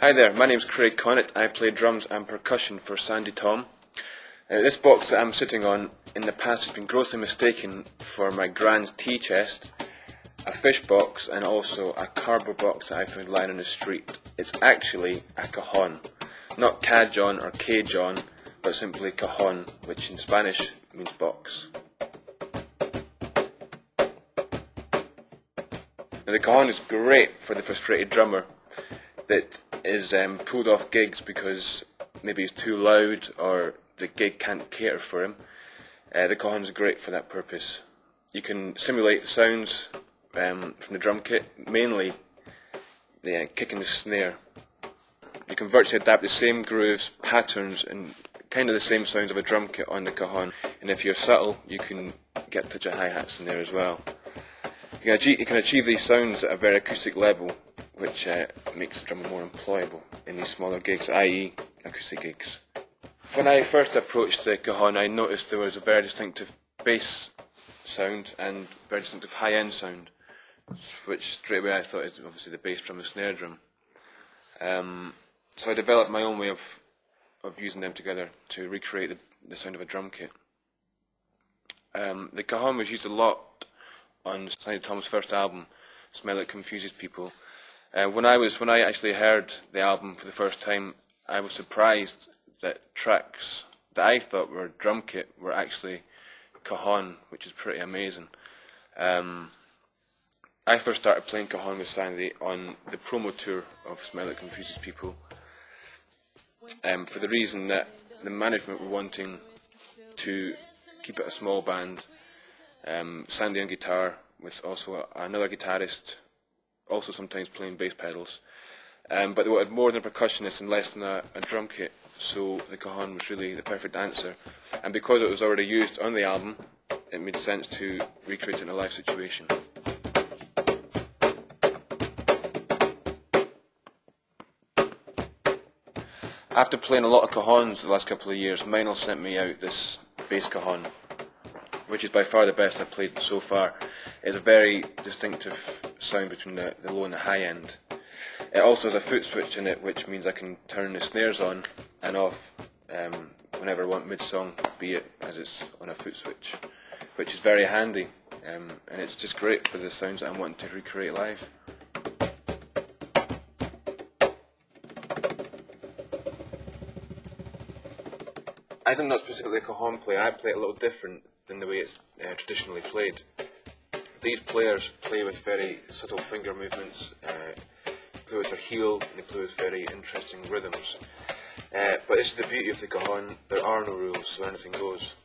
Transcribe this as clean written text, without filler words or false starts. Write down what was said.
Hi there, my name's Connet. I play drums and percussion for Sandi Thom. This box that I'm sitting on in the past has been grossly mistaken for my grand's tea chest, a fish box and also a cardboard box that I found lying on the street. It's actually a cajon, not Cajon or Cajon, but simply cajon, which in Spanish means box. Now the cajon is great for the frustrated drummer that is pulled off gigs because maybe he's too loud or the gig can't cater for him. The cajon is great for that purpose. You can simulate the sounds from the drum kit, mainly the kick and the snare. You can virtually adapt the same grooves, patterns and kind of the same sounds of a drum kit on the cajon, and if you're subtle you can get a touch of hi-hats in there as well. You can achieve these sounds at a very acoustic level, which makes the drummer more employable in these smaller gigs, i.e. acoustic gigs. When I first approached the cajon, I noticed there was a very distinctive bass sound and very distinctive high-end sound, which straight away I thought is obviously the bass drum and snare drum. So I developed my own way of using them together to recreate the sound of a drum kit. The cajon was used a lot on Sandi Thom's first album, Smell It Confuses People. When I actually heard the album for the first time, I was surprised that tracks that I thought were drum kit were actually cajon, which is pretty amazing. I first started playing cajon with Sandi on the promo tour of Smell It Confuses People, for the reason that the management were wanting to keep it a small band. Sandi on guitar with also another guitarist, also sometimes playing bass pedals, but they wanted more than a percussionist and less than a drum kit, so the cajon was really the perfect answer, and because it was already used on the album it made sense to recreate it in a live situation. After playing a lot of cajons the last couple of years, Meinl sent me out this bass cajon, which is by far the best I've played so far. It's a very distinctive sound between the low and the high end. It also has a foot switch in it, which means I can turn the snares on and off whenever I want mid-song, be it as it's on a foot switch, which is very handy, and it's just great for the sounds that I'm wanting to recreate live. As I'm not specifically a cajon player, I play it a little different than the way it's traditionally played. These players play with very subtle finger movements, play with their heel, and they play with very interesting rhythms. But it's the beauty of the cajon, there are no rules, so anything goes.